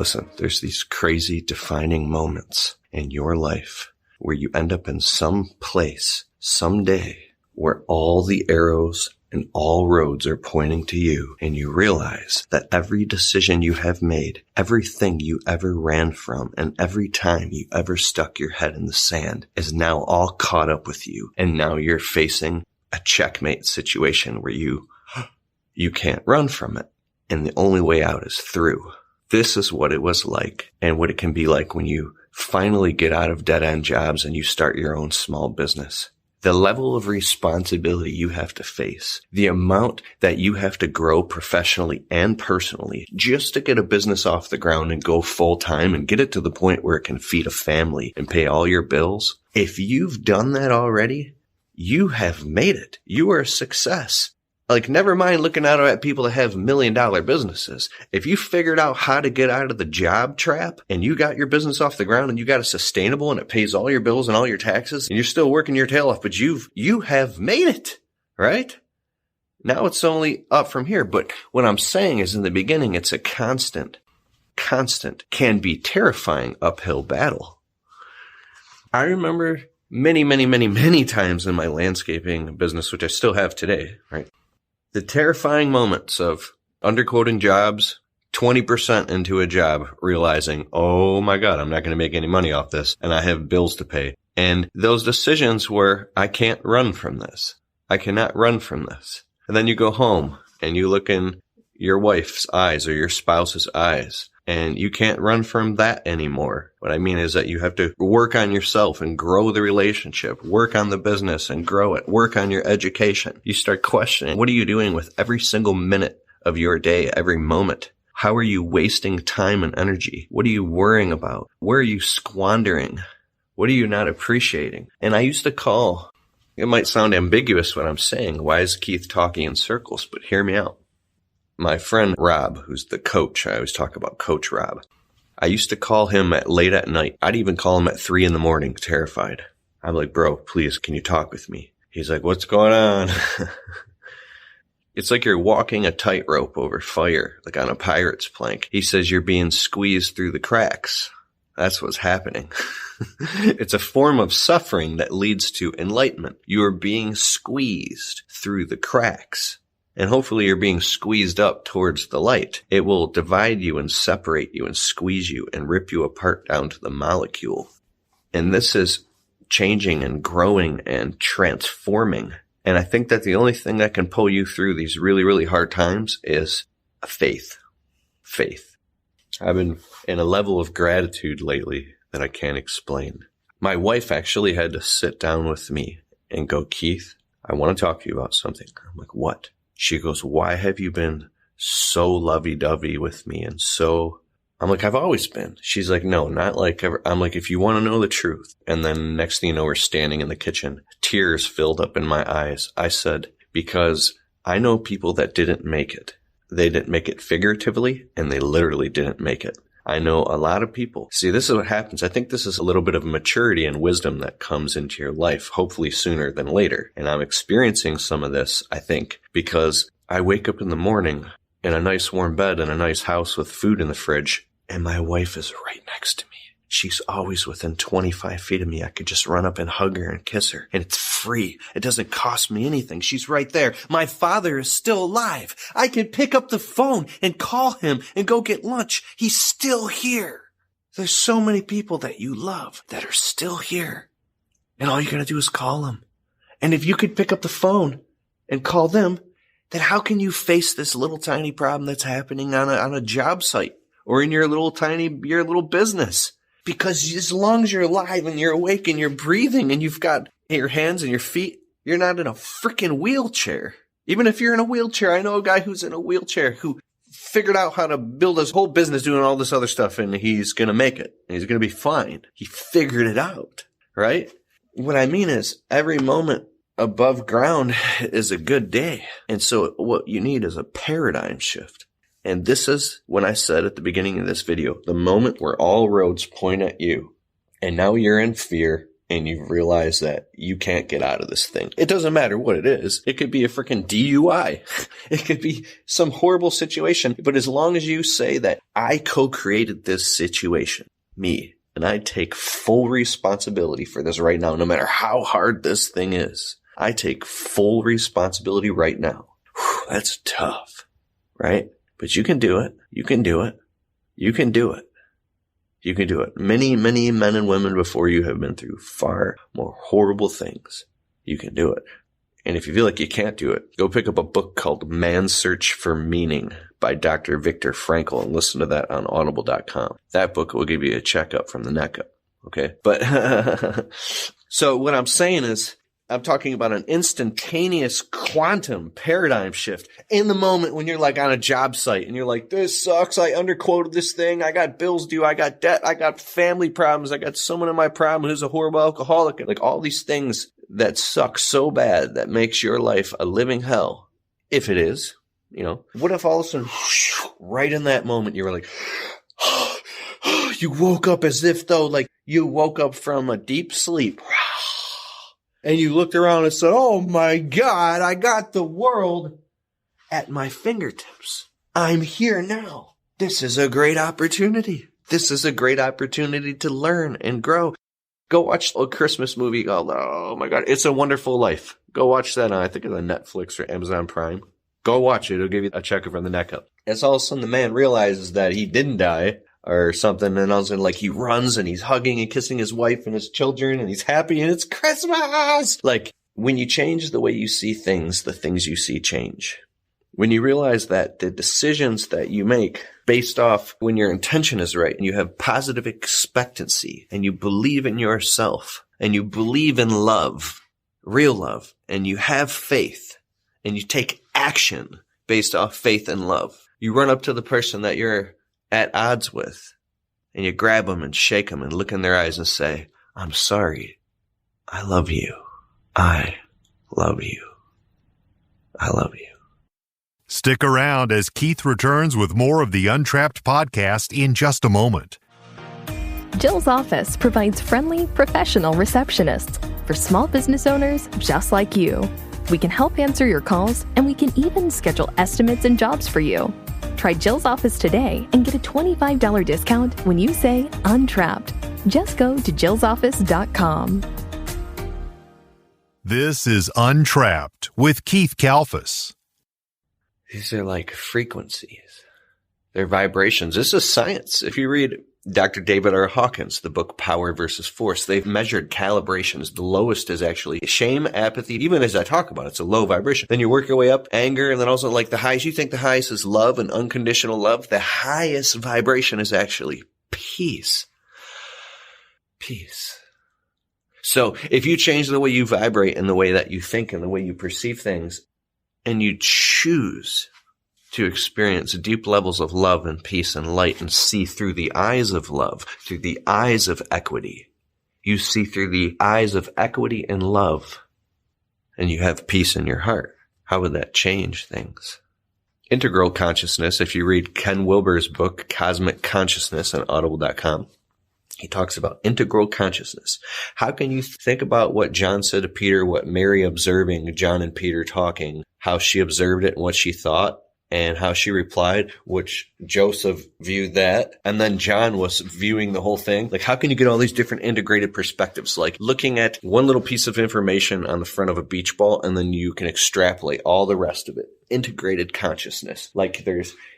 Listen, there's these crazy defining moments in your life where you end up in some place someday where all the arrows and all roads are pointing to you, and you realize that every decision you have made, everything you ever ran from, and every time you ever stuck your head in the sand is now all caught up with you. And now you're facing a checkmate situation where you can't run from it. And the only way out is through. This is what it was like, and what it can be like when you finally get out of dead-end jobs and you start your own small business. The level of responsibility you have to face, the amount that you have to grow professionally and personally just to get a business off the ground and go full time and get it to the point where it can feed a family and pay all your bills. If you've done that already, you have made it. You are a success. Like, never mind looking out at people that have $1 million businesses. If you figured out how to get out of the job trap and you got your business off the ground and you got it sustainable and it pays all your bills and all your taxes and you're still working your tail off, but you have made it, right? Now it's only up from here. But what I'm saying is, in the beginning, it's a constant, can be terrifying uphill battle. I remember many times in my landscaping business, which I still have today, right? The terrifying moments of underquoting jobs, 20% into a job, realizing, oh my God, I'm not going to make any money off this, and I have bills to pay. And those decisions where I can't run from this. I cannot run from this. And then you go home and you look in your wife's eyes or your spouse's eyes, and you can't run from that anymore. What I mean is that you have to work on yourself and grow the relationship, work on the business and grow it, work on your education. You start questioning, what are you doing with every single minute of your day, every moment? How are you wasting time and energy? What are you worrying about? Where are you squandering? What are you not appreciating? And I used to call, it might sound ambiguous what I'm saying. Why is Keith talking in circles? But hear me out. My friend Rob, who's the coach, I always talk about Coach Rob. I used to call him late at night. I'd even call him at 3 a.m, terrified. I'm like, bro, please, can you talk with me? He's like, what's going on? It's like you're walking a tightrope over fire, like on a pirate's plank. He says you're being squeezed through the cracks. That's what's happening. It's a form of suffering that leads to enlightenment. You are being squeezed through the cracks. And hopefully you're being squeezed up towards the light. It will divide you and separate you and squeeze you and rip you apart down to the molecule. And this is changing and growing and transforming. And I think that the only thing that can pull you through these really hard times is faith. Faith. I've been in a level of gratitude lately that I can't explain. My wife actually had to sit down with me and go, Keith, I want to talk to you about something. I'm like, what? She goes, why have you been so lovey-dovey with me? And so, I'm like, I've always been. She's like, no, not like ever. I'm like, if you want to know the truth. And then next thing you know, we're standing in the kitchen. Tears filled up in my eyes. I said, because I know people that didn't make it. They didn't make it figuratively, and they literally didn't make it. I know a lot of people. See, this is what happens. I think this is a little bit of maturity and wisdom that comes into your life, hopefully sooner than later. And I'm experiencing some of this, I think, because I wake up in the morning in a nice warm bed in a nice house with food in the fridge, and my wife is right next to me. She's always within 25 feet of me. I could just run up and hug her and kiss her. And it's free. It doesn't cost me anything. She's right there. My father is still alive. I can pick up the phone and call him and go get lunch. He's still here. There's so many people that you love that are still here. And all you gotta do is call them. And if you could pick up the phone and call them, then how can you face this little tiny problem that's happening on a job site or in your little business? Because as long as you're alive and you're awake and you're breathing and you've got your hands and your feet, you're not in a freaking wheelchair. Even if you're in a wheelchair, I know a guy who's in a wheelchair who figured out how to build his whole business doing all this other stuff, and he's going to make it. And he's going to be fine. He figured it out, right? What I mean is every moment above ground is a good day. And so what you need is a paradigm shift. And this is when I said at the beginning of this video, the moment where all roads point at you, and now you're in fear and you realize that you can't get out of this thing. It doesn't matter what it is. It could be a freaking DUI. It could be some horrible situation. But as long as you say that I co-created this situation, me, and I take full responsibility for this right now, no matter how hard this thing is, I take full responsibility right now. Whew, that's tough, right? But you can do it. You can do it. You can do it. You can do it. Many, many men and women before you have been through far more horrible things. You can do it. And if you feel like you can't do it, go pick up a book called Man's Search for Meaning by Dr. Viktor Frankl and listen to that on audible.com. That book will give you a checkup from the neck up. Okay. But so what I'm saying is, I'm talking about an instantaneous quantum paradigm shift in the moment when you're like on a job site and you're like, this sucks. I underquoted this thing. I got bills due. I got debt. I got family problems. I got someone in my problem who's a horrible alcoholic. Like all these things that suck so bad that makes your life a living hell. If it is, what if all of a sudden, right in that moment, you were like, you woke up as if though, like you woke up from a deep sleep. And you looked around and said, oh my God, I got the world at my fingertips. I'm here now. This is a great opportunity. This is a great opportunity to learn and grow. Go watch a Christmas movie called, oh my God, It's a Wonderful Life. Go watch that on, I think it's on Netflix or Amazon Prime. Go watch it. It'll give you a checkup from the neck up. As all of a sudden the man realizes that he didn't die or something, and all of a sudden, like, he runs and he's hugging and kissing his wife and his children and he's happy and it's Christmas! Like, when you change the way you see things, the things you see change. When you realize that the decisions that you make based off when your intention is right and you have positive expectancy and you believe in yourself and you believe in love, real love, and you have faith and you take action based off faith and love. You run up to the person that you're at odds with, and you grab them and shake them and look in their eyes and say, I'm sorry. I love you. I love you. I love you. Stick around as Keith returns with more of the Untrapped podcast in just a moment. Jill's office provides friendly, professional receptionists for small business owners just like you. We can help answer your calls, and we can even schedule estimates and jobs for you. Try Jill's office today and get a $25 discount when you say Untrapped. Just go to jillsoffice.com. This is Untrapped with Keith Kalfas. These are like frequencies. They're vibrations. This is science. If you read Dr. David R. Hawkins, the book Power versus Force, they've measured calibrations. The lowest is actually shame, apathy. Even as I talk about it, it's a low vibration. Then you work your way up, anger, and then also like the highest. You think the highest is love and unconditional love. The highest vibration is actually peace. Peace. So if you change the way you vibrate and the way that you think and the way you perceive things, and you choose to experience deep levels of love and peace and light and see through the eyes of love, through the eyes of equity. You see through the eyes of equity and love, and you have peace in your heart. How would that change things? Integral consciousness, if you read Ken Wilber's book, Cosmic Consciousness on audible.com, he talks about integral consciousness. How can you think about what John said to Peter, what Mary observing John and Peter talking, how she observed it and what she thought, and how she replied, which Joseph viewed that, and then John was viewing the whole thing. Like, how can you get all these different integrated perspectives? Like looking at one little piece of information on the front of a beach ball, and then you can extrapolate all the rest of it. Integrated consciousness. Like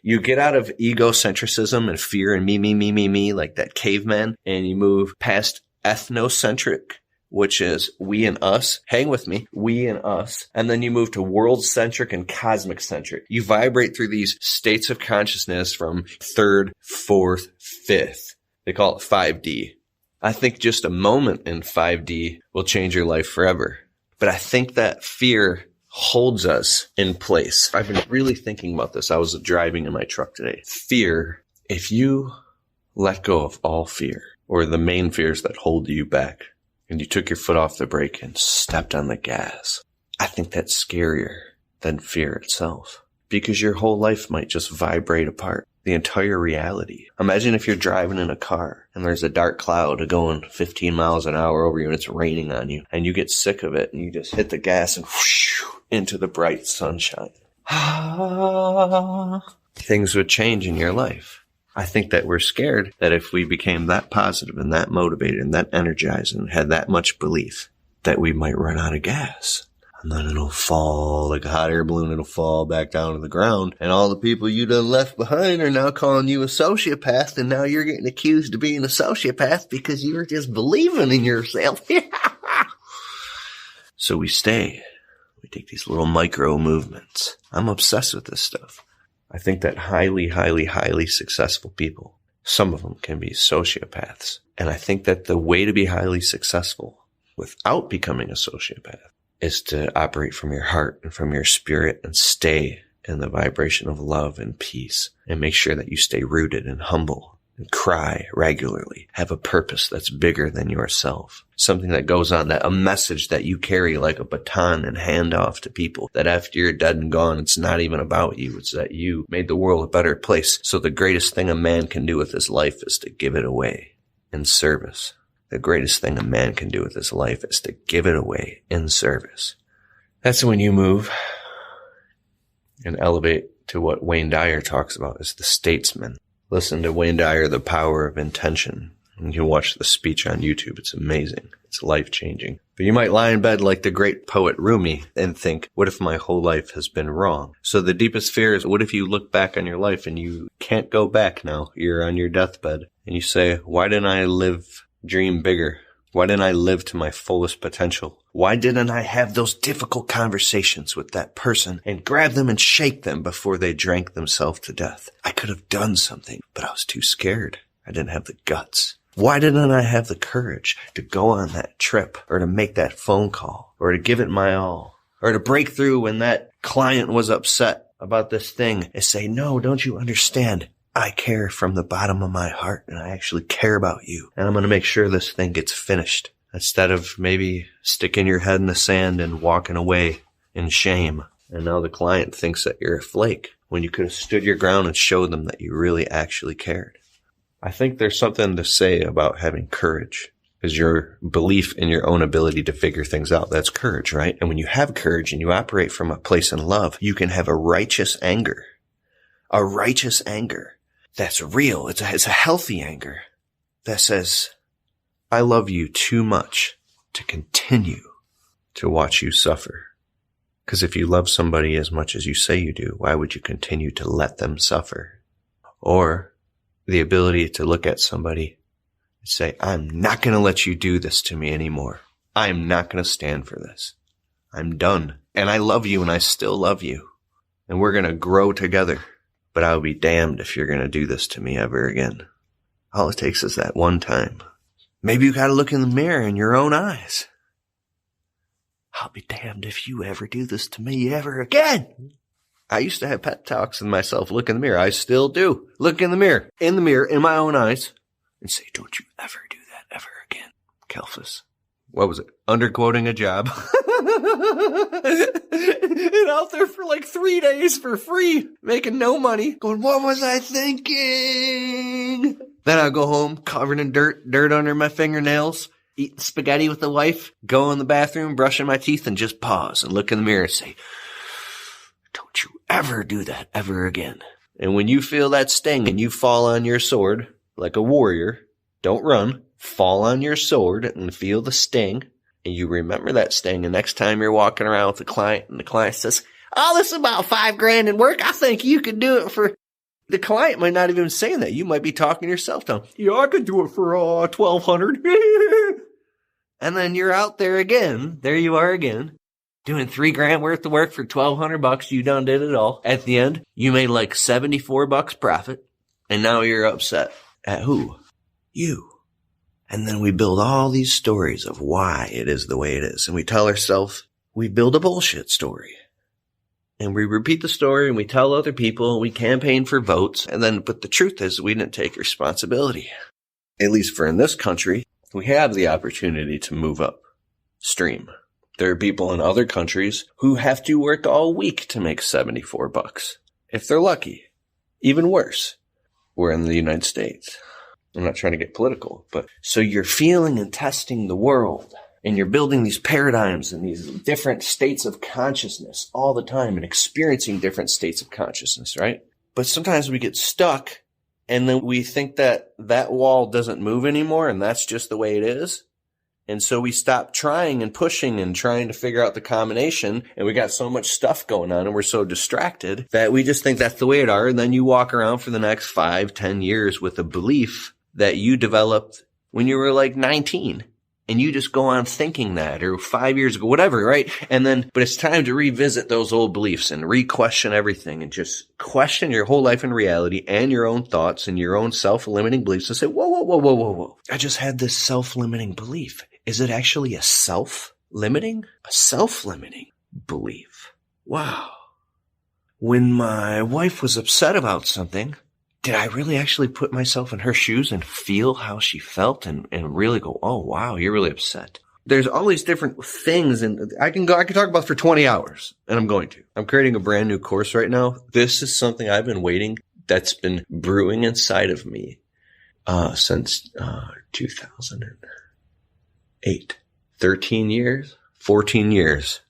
you get out of egocentrism and fear and me, like that caveman, and you move past ethnocentric, which is we and us. Hang with me. We and us. And then you move to world-centric and cosmic-centric. You vibrate through these states of consciousness from third, fourth, fifth. They call it 5D. I think just a moment in 5D will change your life forever. But I think that fear holds us in place. I've been really thinking about this. I was driving in my truck today. Fear, if you let go of all fear, or the main fears that hold you back, and you took your foot off the brake and stepped on the gas, I think that's scarier than fear itself, because your whole life might just vibrate apart. the entire reality. Imagine if you're driving in a car and there's a dark cloud going 15 miles an hour over you and it's raining on you and you get sick of it and you just hit the gas and whoosh, into the bright sunshine. Things would change in your life. I think that we're scared that if we became that positive and that motivated and that energized and had that much belief, that we might run out of gas. And then it'll fall like a hot air balloon. It'll fall back down to the ground. And all the people you done left behind are now calling you a sociopath. And now you're getting accused of being a sociopath because you were just believing in yourself. So we stay. We take these little micro movements. I'm obsessed with this stuff. I think that highly, highly, highly successful people, some of them can be sociopaths. And I think that the way to be highly successful without becoming a sociopath is to operate from your heart and from your spirit and stay in the vibration of love and peace and make sure that you stay rooted and humble and cry regularly. Have a purpose that's bigger than yourself. Something that goes on, that a message that you carry like a baton and hand off to people, that after you're dead and gone, it's not even about you. It's that you made the world a better place. So the greatest thing a man can do with his life is to give it away in service. The greatest thing a man can do with his life is to give it away in service. That's when you move and elevate to what Wayne Dyer talks about as the statesman. Listen to Wayne Dyer, The Power of Intention. And you can watch the speech on YouTube. It's amazing. It's life-changing. But you might lie in bed like the great poet Rumi and think, what if my whole life has been wrong? So the deepest fear is, what if you look back on your life and you can't go back now? You're on your deathbed. And you say, why didn't I dream bigger? Why didn't I live to my fullest potential? Why didn't I have those difficult conversations with that person and grab them and shake them before they drank themselves to death? I could have done something, but I was too scared. I didn't have the guts. Why didn't I have the courage to go on that trip or to make that phone call or to give it my all or to break through when that client was upset about this thing and say, no, don't you understand? I care from the bottom of my heart and I actually care about you. And I'm going to make sure this thing gets finished instead of maybe sticking your head in the sand and walking away in shame. And now the client thinks that you're a flake when you could have stood your ground and showed them that you really actually cared. I think there's something to say about having courage, because your belief in your own ability to figure things out, that's courage, right? And when you have courage and you operate from a place in love, you can have a righteous anger that's real. It's a healthy anger that says, I love you too much to continue to watch you suffer. Because if you love somebody as much as you say you do, why would you continue to let them suffer? Or the ability to look at somebody and say, I'm not going to let you do this to me anymore. I'm not going to stand for this. I'm done. And I love you and I still love you. And we're going to grow together. But I'll be damned if you're going to do this to me ever again. All it takes is that one time. Maybe you got to look in the mirror in your own eyes. I'll be damned if you ever do this to me ever again. I used to have pep talks with myself. Look in the mirror. I still do. Look in the mirror, in my own eyes, and say, don't you ever do that ever again. Kelphus. What was it? Underquoting a job. And out there for like 3 days for free, making no money, going, what was I thinking? Then I'll go home covered in dirt under my fingernails, eating spaghetti with the wife, go in the bathroom, brushing my teeth, and just pause and look in the mirror and say, don't you ever do that ever again. And when you feel that sting and you fall on your sword like a warrior, don't run, fall on your sword and feel the sting. And you remember that sting. And next time you're walking around with the client and the client says, oh, this is about $5,000 in work. I think you could do it for, the client might not even be saying that. You might be talking yourself down. Yeah, I could do it for $1,200. And then you're out there again. There you are again. Doing $3,000 worth of work for $1,200. You done did it all. At the end, you made like $74 profit. And now you're upset. At who? You. And then we build all these stories of why it is the way it is. And we tell ourselves, we build a bullshit story. And we repeat the story and we tell other people, we campaign for votes. And then, but the truth is we didn't take responsibility. At least for in this country, we have the opportunity to move upstream. There are people in other countries who have to work all week to make $74. If they're lucky. Even worse. We're in the United States. I'm not trying to get political, but so you're feeling and testing the world, and you're building these paradigms and these different states of consciousness all the time and experiencing different states of consciousness, right? But sometimes we get stuck and then we think that that wall doesn't move anymore and that's just the way it is. And so we stop trying and pushing and trying to figure out the combination, and we got so much stuff going on and we're so distracted that we just think that's the way it are. And then you walk around for the next 5-10 years with a belief that you developed when you were like 19. And you just go on thinking that, or 5 years ago, whatever, right? And then, but it's time to revisit those old beliefs and re-question everything and just question your whole life and reality and your own thoughts and your own self-limiting beliefs and say, whoa. I just had this self-limiting belief. Is it actually a self-limiting belief? Wow. When my wife was upset about something, did I really actually put myself in her shoes and feel how she felt and really go, oh, wow, you're really upset? There's all these different things, and I can talk about for 20 hours, and I'm going to. I'm creating a brand new course right now. This is something I've been waiting, that's been brewing inside of me since 2008. 13 years, 14 years.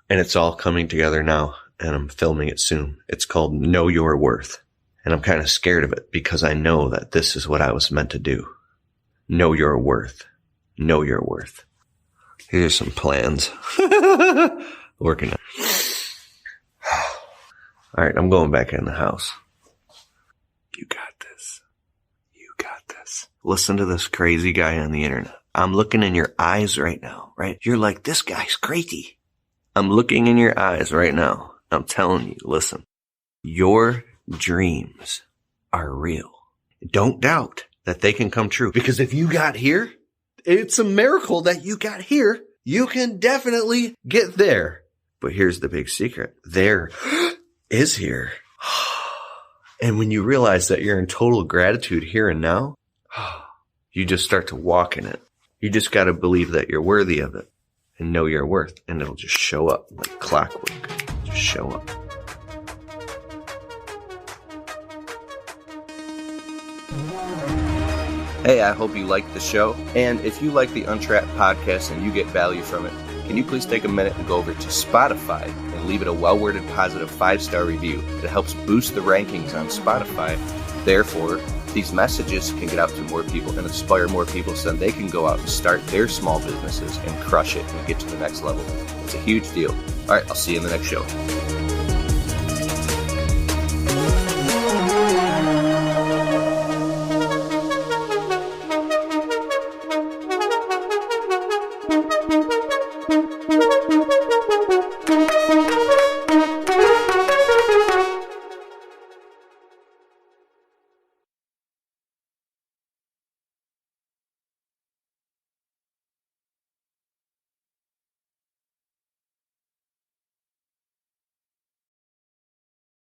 And it's all coming together now, and I'm filming it soon. It's called Know Your Worth. And I'm kind of scared of it because I know that this is what I was meant to do. Know your worth. Know your worth. Here's some plans. Working on. All right, I'm going back in the house. You got this. You got this. Listen to this crazy guy on the internet. I'm looking in your eyes right now, right? You're like, this guy's crazy. I'm looking in your eyes right now. I'm telling you, listen. Your dreams are real. Don't doubt that they can come true. Because if you got here, it's a miracle that you got here. You can definitely get there. But here's the big secret. There is here. And when you realize that you're in total gratitude here and now, you just start to walk in it. You just got to believe that you're worthy of it and know your worth. And it'll just show up like clockwork. Just show up. Hey, I hope you liked the show. And if you like the Untrapped podcast and you get value from it, can you please take a minute and go over to Spotify and leave it a well-worded positive 5-star review. It helps boost the rankings on Spotify. Therefore, these messages can get out to more people and inspire more people so that they can go out and start their small businesses and crush it and get to the next level. It's a huge deal. All right, I'll see you in the next show.